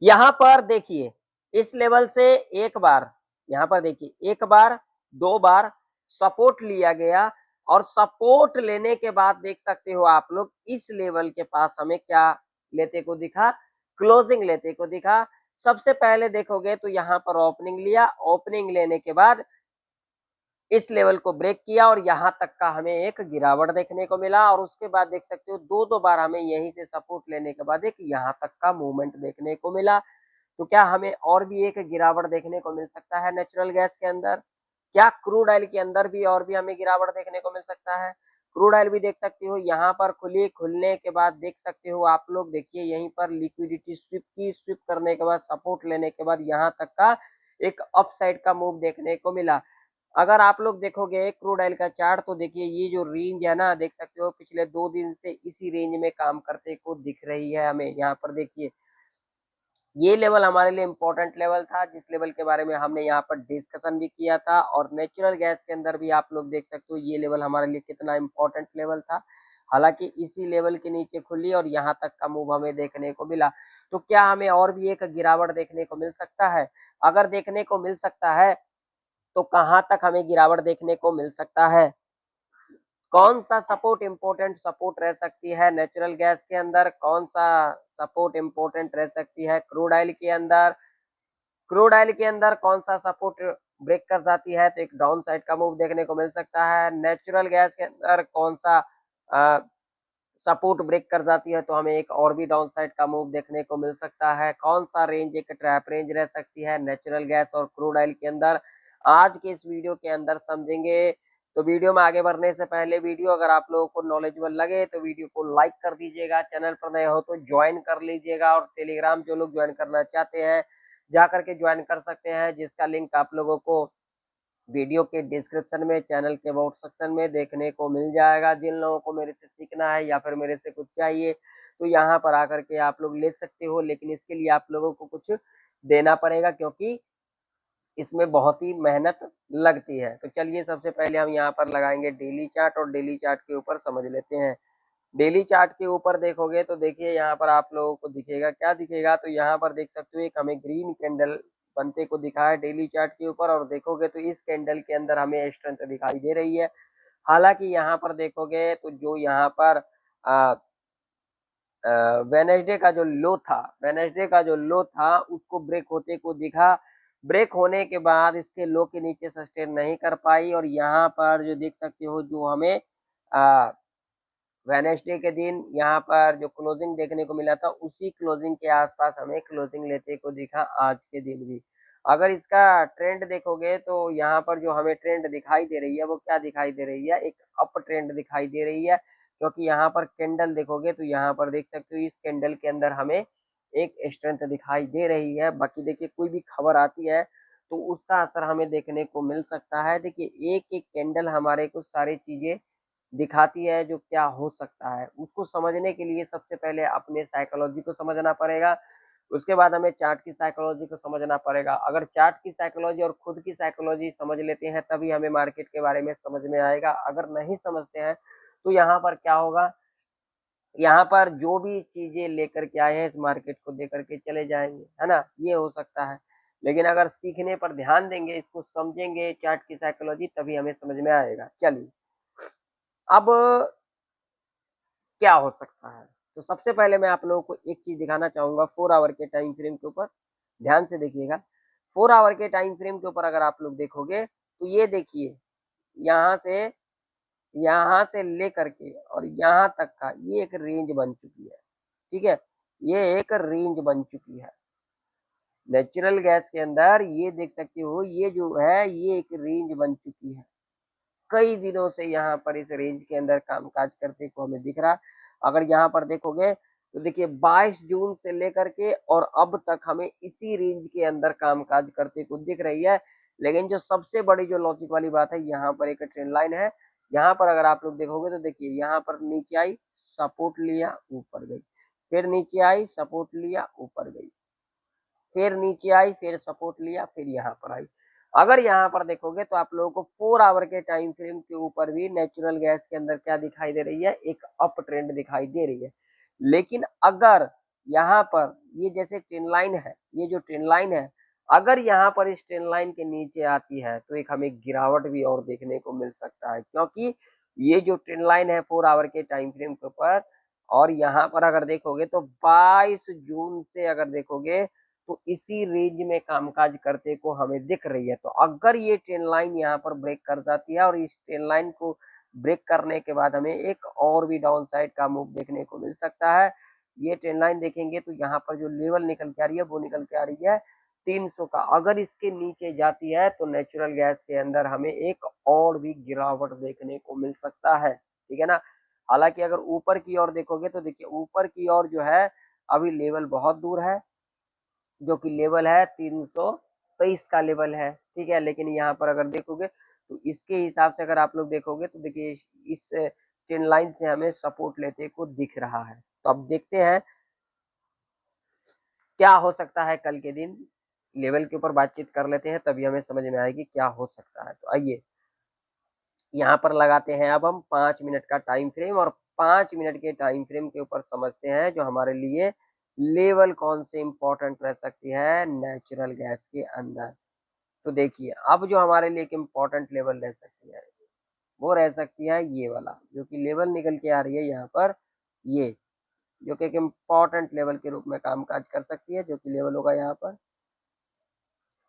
यहाँ पर देखिए इस लेवल से एक बार, यहाँ पर देखिए एक बार, दो बार सपोर्ट लिया गया और सपोर्ट लेने के बाद देख सकते हो आप लोग इस लेवल के पास हमें क्या लेते को दिखा, क्लोजिंग लेते को दिखा। सबसे पहले देखोगे तो यहाँ पर ओपनिंग लिया, ओपनिंग लेने के बाद इस लेवल को ब्रेक किया और यहाँ तक का हमें एक गिरावट देखने को मिला और उसके बाद देख सकते हो दो बार हमें यहीं से सपोर्ट लेने के बाद एक यहाँ तक का मूवमेंट देखने को मिला। तो क्या हमें और भी एक गिरावट देखने को मिल सकता है नेचुरल गैस के अंदर? क्या क्रूड ऑयल के अंदर भी और भी हमें गिरावट देखने को मिल सकता है? क्रूड ऑयल भी देख सकते हो यहाँ पर खुलने के बाद देख सकते हो आप लोग, देखिए यहीं पर लिक्विडिटी स्विप की, स्विप करने के बाद सपोर्ट लेने के बाद यहाँ तक का एक अप साइड का मूव देखने को मिला। अगर आप लोग देखोगे क्रूड ऑयल का चार्ट तो देखिए ये जो रेंज है ना, देख सकते हो पिछले 2 दिन से इसी रेंज में काम करते को दिख रही है हमें। यहाँ पर देखिए ये लेवल हमारे लिए इंपॉर्टेंट लेवल था, जिस लेवल के बारे में हमने यहाँ पर डिस्कशन भी किया था और नेचुरल गैस के अंदर भी आप लोग देख सकते हो ये लेवल हमारे लिए कितना इंपॉर्टेंट लेवल था। हालांकि इसी लेवल के नीचे खुली और यहाँ तक का मूव हमें देखने को मिला। तो क्या हमें और भी एक गिरावट देखने को मिल सकता है? अगर देखने को मिल सकता है तो कहाँ तक हमें गिरावट देखने को मिल सकता है? कौन सा सपोर्ट इंपॉर्टेंट सपोर्ट रह सकती है नेचुरल गैस के अंदर? कौन सा सपोर्ट इंपॉर्टेंट रह सकती है क्रूड ऑयल के अंदर? क्रूड ऑयल के अंदर कौन सा सपोर्ट ब्रेक कर जाती है तो एक डाउन साइड का मूव देखने को मिल सकता है? नेचुरल गैस के अंदर कौन सा सपोर्ट ब्रेक कर जाती है तो हमें एक और भी डाउन साइड का मूव देखने को मिल सकता है? कौन सा रेंज एक ट्रैप रेंज रह सकती है नेचुरल गैस और क्रूड ऑयल के अंदर? आज के इस वीडियो के अंदर समझेंगे। तो वीडियो में आगे बढ़ने से पहले वीडियो अगर आप लोगों को नॉलेजेबल लगे तो वीडियो को लाइक कर दीजिएगा, चैनल पर नए हो तो ज्वाइन कर लीजिएगा और टेलीग्राम जो लोग ज्वाइन करना चाहते हैं जा करके ज्वाइन कर सकते हैं, जिसका लिंक आप लोगों को वीडियो के डिस्क्रिप्शन में चैनल के अबाउट सेक्शन में देखने को मिल जाएगा। जिन लोगों को मेरे से सीखना है या फिर मेरे से कुछ चाहिए तो यहाँ पर आकर के आप लोग ले सकते हो, लेकिन इसके लिए आप लोगों को कुछ देना पड़ेगा क्योंकि इसमें बहुत ही मेहनत लगती है। तो चलिए सबसे पहले हम यहाँ पर लगाएंगे डेली चार्ट और डेली चार्ट के ऊपर समझ लेते हैं। डेली चार्ट के ऊपर देखोगे तो देखिए यहाँ पर आप लोगों को दिखेगा, क्या दिखेगा तो यहाँ पर देख सकते हो एक हमें ग्रीन कैंडल बनते को दिखा है डेली चार्ट के ऊपर और देखोगे तो इस कैंडल के अंदर हमें स्ट्रेंथ दिखाई दे रही है। हालांकि यहाँ पर देखोगे तो जो यहाँ पर वेनेसडे का जो लो था, वेनेसडे का जो लो था उसको ब्रेक होते को दिखा। ब्रेक होने के बाद इसके लो के नीचे सस्टेन नहीं कर पाई और यहाँ पर जो देख सकते हो जो हमें वेनेसडे के दिन यहाँ पर जो क्लोजिंग देखने को मिला था उसी क्लोजिंग के आसपास हमें क्लोजिंग लेते को दिखा आज के दिन भी। अगर इसका ट्रेंड देखोगे तो यहाँ पर जो हमें ट्रेंड दिखाई दे रही है वो क्या दिखाई दे रही है, एक अप ट्रेंड दिखाई दे रही है। क्योंकि यहाँ पर कैंडल देखोगे तो यहाँ पर देख सकते हो इस कैंडल के अंदर हमें एक स्ट्रेंथ दिखाई दे रही है। बाकी देखिए कोई भी खबर आती है तो उसका असर हमें देखने को मिल सकता है। देखिए एक एक कैंडल हमारे को सारी चीजें दिखाती है जो क्या हो सकता है। उसको समझने के लिए सबसे पहले अपने साइकोलॉजी को समझना पड़ेगा, उसके बाद हमें चार्ट की साइकोलॉजी को समझना पड़ेगा। अगर चार्ट की साइकोलॉजी और खुद की साइकोलॉजी समझ लेते हैं तभी हमें मार्केट के बारे में समझ में आएगा। अगर नहीं समझते हैं तो यहाँ पर क्या होगा, यहाँ पर जो भी चीजें लेकर के आए हैं इस मार्केट को देकर के चले जाएंगे, है ना, ये हो सकता है। लेकिन अगर सीखने पर ध्यान देंगे, इसको समझेंगे चार्ट की साइकोलॉजी, तभी हमें समझ में आएगा। चलिए अब क्या हो सकता है, तो सबसे पहले मैं आप लोगों को एक चीज दिखाना चाहूंगा 4 आवर के टाइम फ्रेम के ऊपर। ध्यान से देखिएगा, 4 आवर के टाइम फ्रेम के ऊपर अगर आप लोग देखोगे तो ये देखिए यहाँ से लेकर के और यहाँ तक का ये एक रेंज बन चुकी है। ठीक है, ये एक रेंज बन चुकी है नेचुरल गैस के अंदर। ये देख सकते हो ये जो है ये एक रेंज बन चुकी है। कई दिनों से यहाँ पर इस रेंज के अंदर कामकाज करते को हमें दिख रहा। अगर यहाँ पर देखोगे तो देखिए 22 जून से लेकर के और अब तक हमें इसी रेंज के अंदर कामकाज करते को दिख रही है। लेकिन जो सबसे बड़ी जो लॉजिक वाली बात है, यहाँ पर एक ट्रेंड लाइन है। यहाँ पर अगर आप लोग देखोगे तो देखिए यहाँ पर नीचे आई, सपोर्ट लिया, ऊपर गई, फिर नीचे आई, सपोर्ट लिया, ऊपर गई, फिर नीचे आई, फिर सपोर्ट लिया, फिर यहाँ पर आई। अगर यहाँ पर देखोगे तो आप लोगों को 4 आवर के टाइम फ्रेम के ऊपर भी नेचुरल गैस के अंदर क्या दिखाई दे रही है, एक अप ट्रेंड दिखाई दे रही है। लेकिन अगर यहाँ पर ये जैसे ट्रेन लाइन है, ये जो ट्रेन लाइन है, अगर यहाँ पर इस ट्रेन लाइन के नीचे आती है तो एक हमें गिरावट भी और देखने को मिल सकता है, क्योंकि ये जो ट्रेन लाइन है 4 आवर के टाइम फ्रेम के ऊपर, और यहाँ पर अगर देखोगे तो 22 जून से अगर देखोगे तो इसी रेंज में कामकाज करते को हमें दिख रही है। तो अगर ये ट्रेन लाइन यहाँ पर ब्रेक कर जाती है और इस ट्रेन लाइन को ब्रेक करने के बाद हमें एक और भी डाउन साइड का मूव देखने को मिल सकता है। ये ट्रेन लाइन देखेंगे तो यहाँ पर जो लेवल निकल के आ रही है वो निकल के आ रही है 300 का। अगर इसके नीचे जाती है तो नेचुरल गैस के अंदर हमें एक और भी गिरावट देखने को मिल सकता है, ठीक है ना। हालांकि अगर ऊपर की ओर देखोगे तो देखिए ऊपर की ओर जो है अभी लेवल बहुत दूर है, जो कि लेवल है 323 का लेवल है, ठीक है। लेकिन यहाँ पर अगर देखोगे तो इसके हिसाब से अगर आप लोग देखोगे तो देखिए इस ट्रेन लाइन से हमें सपोर्ट लेते को दिख रहा है। तो अब देखते हैं क्या हो सकता है कल के दिन, लेवल के ऊपर बातचीत कर लेते हैं तभी हमें समझ में आएगी क्या हो सकता है। तो आइए यहाँ पर लगाते हैं अब हम 5 मिनट का टाइम फ्रेम, और 5 मिनट के टाइम फ्रेम के ऊपर समझते हैं जो हमारे लिए लेवल कौन से इंपॉर्टेंट रह सकती है नेचुरल गैस के अंदर। तो देखिए अब जो हमारे लिए एक इम्पोर्टेंट लेवल रह सकती है वो रह सकती है ये वाला, जो कि लेवल निकल के आ रही है यहाँ पर, ये जो कि एक इम्पोर्टेंट लेवल के रूप में कामकाज कर सकती है, जो कि लेवल होगा यहाँ पर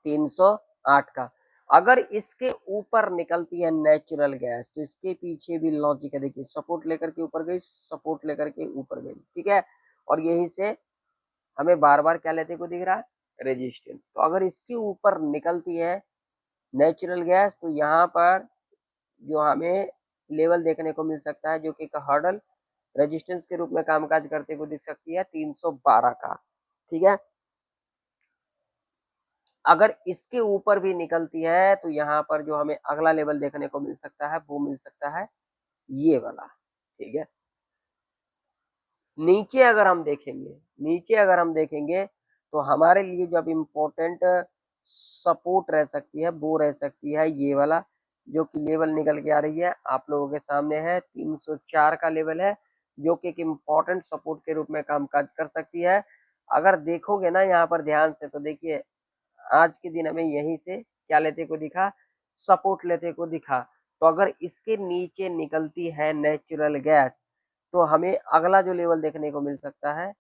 308 का। अगर इसके ऊपर निकलती है नेचुरल गैस तो इसके पीछे भी लॉजिक है, देखिए सपोर्ट लेकर के ऊपर गई, सपोर्ट लेकर के ऊपर गई, ठीक है। और यहीं से हमें बार बार क्या लेते को दिख रहा है, रेजिस्टेंस। तो अगर इसके ऊपर निकलती है नेचुरल गैस तो यहाँ पर जो हमें लेवल देखने को मिल सकता है, जो कि एक हर्डल रेजिस्टेंस के रूप में कामकाज करते हुए दिख सकती है 312 का, ठीक है। अगर इसके ऊपर भी निकलती है तो यहाँ पर जो हमें अगला लेवल देखने को मिल सकता है वो मिल सकता है ये वाला, ठीक है। नीचे अगर हम देखेंगे, नीचे अगर हम देखेंगे तो हमारे लिए जो अब इम्पोर्टेंट सपोर्ट रह सकती है वो रह सकती है ये वाला, जो कि लेवल निकल के आ रही है आप लोगों के सामने है 304 का लेवल है, जो कि एक इम्पोर्टेंट सपोर्ट के रूप में कामकाज कर सकती है। अगर देखोगे ना यहाँ पर ध्यान से तो देखिए आज के दिन हमें यहीं से क्या लेते को दिखा, सपोर्ट लेते को दिखा। तो अगर इसके नीचे निकलती है नेचुरल गैस तो हमें अगला जो लेवल देखने को मिल सकता है,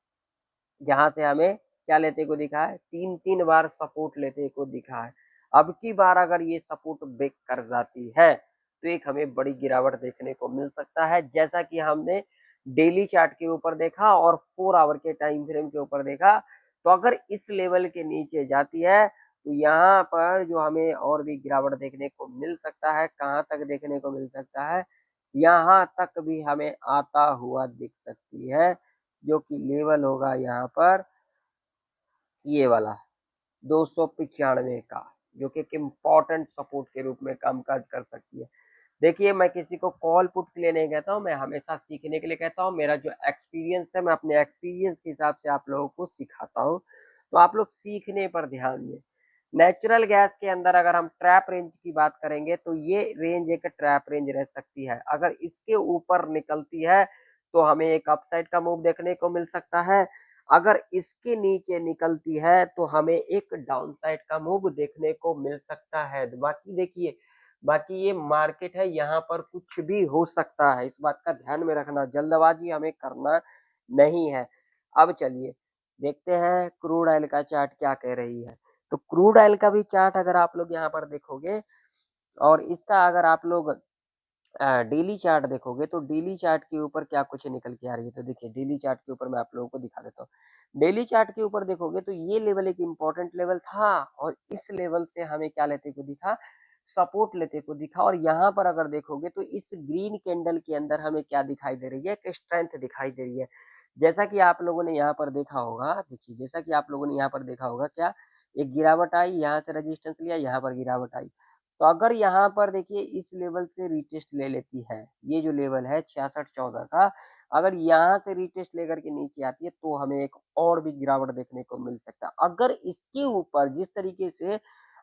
जहां से हमें क्या लेते को दिखा है, 3-3 बार सपोर्ट लेते को दिखा है। अब की बार अगर ये सपोर्ट ब्रेक कर जाती है तो एक हमें बड़ी गिरावट देखने को मिल सकता है, जैसा कि हमने डेली चार्ट के ऊपर देखा और 4 आवर के टाइम फ्रेम के ऊपर देखा। तो अगर इस लेवल के नीचे जाती है तो यहाँ पर जो हमें और भी गिरावट देखने को मिल सकता है, कहाँ तक देखने को मिल सकता है, यहाँ तक भी हमें आता हुआ दिख सकती है, जो कि लेवल होगा यहाँ पर ये वाला 295 का, जो कि एक इम्पोर्टेंट सपोर्ट के रूप में कामकाज कर सकती है। देखिए मैं किसी को कॉल पुट के लिए नहीं कहता हूँ, मैं हमेशा सीखने के लिए कहता हूँ। मेरा जो एक्सपीरियंस है मैं अपने एक्सपीरियंस के हिसाब से आप लोगों को सिखाता हूँ, तो आप लोग सीखने पर ध्यान दें। नेचुरल गैस के अंदर अगर हम ट्रैप रेंज की बात करेंगे तो ये रेंज एक ट्रैप रेंज रह सकती है। अगर इसके ऊपर निकलती है तो हमें एक अपसाइड का मूव देखने को मिल सकता है, अगर इसके नीचे निकलती है तो हमें एक डाउन साइड का मूव देखने को मिल सकता है। बाकी देखिए, बाकी ये मार्केट है, यहाँ पर कुछ भी हो सकता है, इस बात का ध्यान में रखना, जल्दबाजी हमें करना नहीं है। अब चलिए देखते हैं क्रूड ऑयल का चार्ट क्या कह रही है। तो क्रूड ऑयल का भी चार्ट अगर आप लोग यहाँ पर देखोगे और इसका अगर आप लोग डेली चार्ट देखोगे तो डेली चार्ट के ऊपर क्या कुछ निकल के आ रही है। तो देखिए डेली चार्ट के ऊपर मैं आप लोगों को दिखा देता हूँ। डेली चार्ट के ऊपर देखोगे तो ये लेवल एक इम्पोर्टेंट लेवल था और इस लेवल से हमें क्या लेते को दिखा, सपोर्ट लेते को दिखा। और यहाँ पर अगर देखोगे तो इस ग्रीन कैंडल के अंदर हमें क्या दिखाई दे रही है, एक स्ट्रेंथ दिखाई दे रही है। जैसा कि आप लोगों ने यहाँ पर देखा होगा, देखिए जैसा कि आप लोगों ने यहाँ पर देखा होगा, क्या एक गिरावट आई, यहाँ से रजिस्टेंस लिया, यहाँ पर गिरावट आई। तो अगर यहाँ पर देखिए इस लेवल से रिटेस्ट ले लेती है, ये जो लेवल है 6614 का, अगर यहाँ से रिटेस्ट लेकर के नीचे आती है तो हमें एक और भी गिरावट देखने को मिल सकता है। अगर इसके ऊपर जिस तरीके से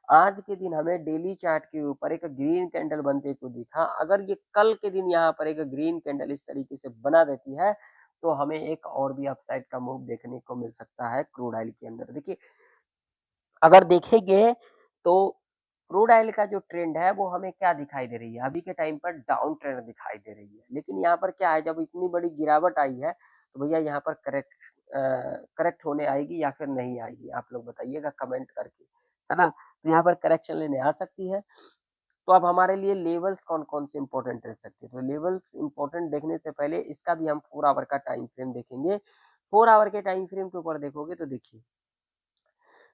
आज के दिन हमें डेली चार्ट के ऊपर एक ग्रीन कैंडल बनते को दिखा, अगर ये कल के दिन यहाँ पर एक ग्रीन कैंडल इस तरीके से बना देती है तो हमें एक और भी अपसाइड का मूव देखने को मिल सकता है क्रूड ऑयल के अंदर। देखिए, अगर देखेंगे तो क्रूड ऑयल का जो ट्रेंड है वो हमें क्या दिखाई दे रही है? अभी के टाइम पर डाउन ट्रेंड दिखाई दे रही है। लेकिन यहाँ पर क्या है, जब इतनी बड़ी गिरावट आई है तो भैया यहाँ पर करेक्ट होने आएगी या फिर नहीं आएगी? आप लोग बताइएगा कमेंट करके, है ना? तो यहाँ पर करेक्शन लेने आ सकती है। तो अब हमारे लिए लेवल्स कौन-कौन से इम्पोर्टेंट रह सकते हैं? तो लेवल्स इम्पोर्टेंट देखने से पहले इसका भी हम 4 आवर का टाइम फ्रेम देखेंगे। 4 आवर के टाइम फ्रेम के ऊपर देखोगे तो देखिए,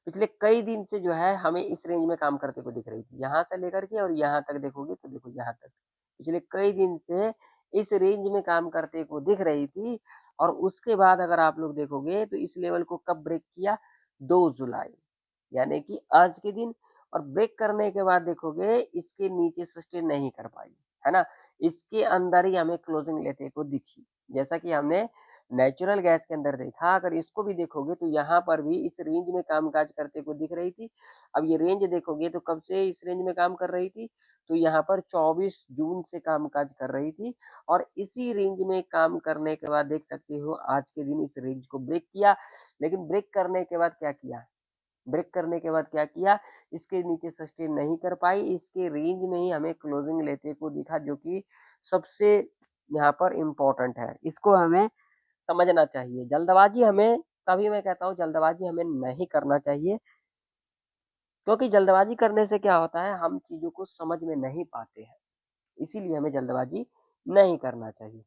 पिछले कई दिन से जो है हमें इस रेंज में काम करते हुए दिख रही थी। यहाँ से लेकर के और यहाँ तक देखोगे तो देखो यहाँ तक। पिछले कई दिन से इस रेंज में काम करते हुए दिख रही थी और उसके बाद अगर आप लोग देखोगे तो इस लेवल को कब ब्रेक किया? 2 जुलाई, यानी कि आज के दिन। और ब्रेक करने के बाद देखोगे इसके नीचे सस्टेन नहीं कर पाई, है ना? इसके अंदर ही हमें क्लोजिंग लेते को दिखी। जैसा कि हमने नेचुरल गैस के अंदर देखा, अगर इसको भी देखोगे तो यहाँ पर भी इस रेंज में कामकाज करते को दिख रही थी। अब ये रेंज देखोगे तो कब से इस रेंज में काम कर रही थी? तो यहाँ पर 24 जून से कामकाज कर रही थी और इसी रेंज में काम करने के बाद देख सकते हो आज के दिन इस रेंज को ब्रेक किया। लेकिन ब्रेक करने के बाद क्या किया? ब्रेक करने के बाद क्या किया? इसके नीचे सस्टेन नहीं कर पाई, इसके रेंज में ही हमें क्लोजिंग लेते को दिखा, जो कि सबसे यहाँ पर इम्पोर्टेंट है। इसको हमें समझना चाहिए। जल्दबाज़ी हमें, तभी मैं कहता हूँ जल्दबाज़ी हमें नहीं करना चाहिए, क्योंकि जल्दबाज़ी करने से क्या होता है, हम चीज़ों को समझ में नहीं पाते हैं। इसीलिए हमें जल्दबाज़ी नहीं करना चाहिए।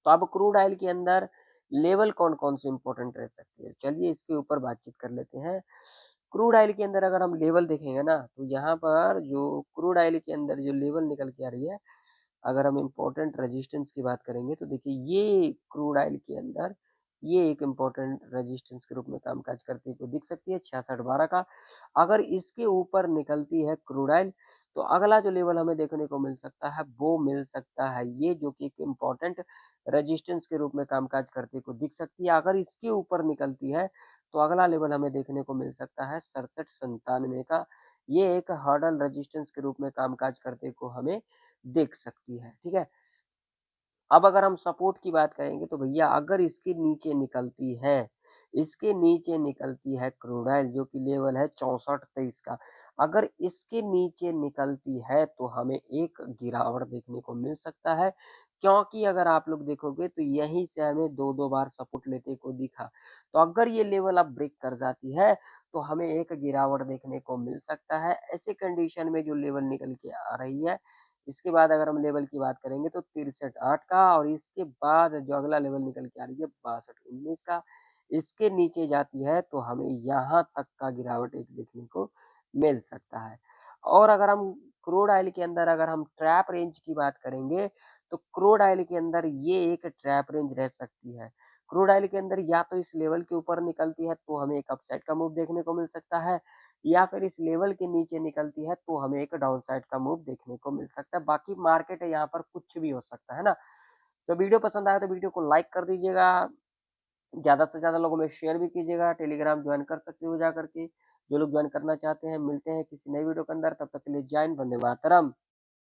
तो अब क्रूड ऑयल के अंदर लेवल कौन-कौन से इम्पोर्टेंट रह सकते हैं? चलिए इसके ऊपर बातचीत कर लेते हैं। क्रूड ऑयल के अंदर अगर हम लेवल देखेंगे ना, तो यहाँ पर जो क्रूड ऑयल के अंदर जो लेवल निकल के आ रही है, अगर हम इम्पोर्टेंट रेजिस्टेंस की बात करेंगे तो देखिए ये क्रूड ऑयल के अंदर ये एक इम्पोर्टेंट रेजिस्टेंस के रूप में कामकाज करती हुई दिख सकती है 6612 का। अगर इसके ऊपर निकलती है क्रूड ऑयल तो अगला जो लेवल हमें देखने को मिल सकता है वो मिल सकता है ये, जो कि एक इम्पोर्टेंट रेजिस्टेंस के रूप में कामकाज करती को दिख सकती है। अगर इसके ऊपर निकलती है तो अगला लेवल हमें देखने को मिल सकता है 6797 का। ये एक हर्डल रेजिस्टेंस के रूप में कामकाज करते को हमें देख सकती है, ठीक है। अब अगर हम सपोर्ट की बात करेंगे तो भैया अगर इसके नीचे निकलती है क्रूड ऑयल जो कि लेवल है 6423 का, अगर इसके नीचे निकलती है तो हमें एक गिरावट देखने को मिल सकता है। क्योंकि अगर आप लोग देखोगे तो यहीं से हमें 2-2 बार सपोर्ट लेते को दिखा। तो अगर ये लेवल अब ब्रेक कर जाती है तो हमें एक गिरावट देखने को मिल सकता है। ऐसे कंडीशन में जो लेवल निकल के आ रही है, इसके बाद अगर हम लेवल की बात करेंगे तो 63.8 का, और इसके बाद जो अगला लेवल निकल के आ रही है 62.19 का, इसके नीचे जाती है तो हमें यहाँ तक का गिरावट एक देखने को मिल सकता है। और अगर हम क्रूड ऑयल के अंदर अगर हम ट्रैप रेंज की बात करेंगे तो क्रूड ऑयल के अंदर ये एक ट्रैप रेंज रह सकती है। क्रूड ऑयल के अंदर या तो इस लेवल के ऊपर निकलती है तो हमें एक अपसाइड का मूव देखने को मिल सकता है, या फिर इस लेवल के नीचे निकलती है तो हमें एक डाउन साइड का मूव देखने को मिल सकता है। बाकी मार्केट है यहाँ पर कुछ भी हो सकता है ना। तो वीडियो पसंद आया तो वीडियो को लाइक कर दीजिएगा, ज़्यादा से ज़्यादा लोगों में शेयर भी कीजिएगा, टेलीग्राम ज्वाइन कर सकते हो जा करके, जो लोग ज्वाइन करना चाहते हैं। मिलते हैं किसी नई वीडियो के अंदर, तब तक के लिए जय हिंद, वंदे मातरम।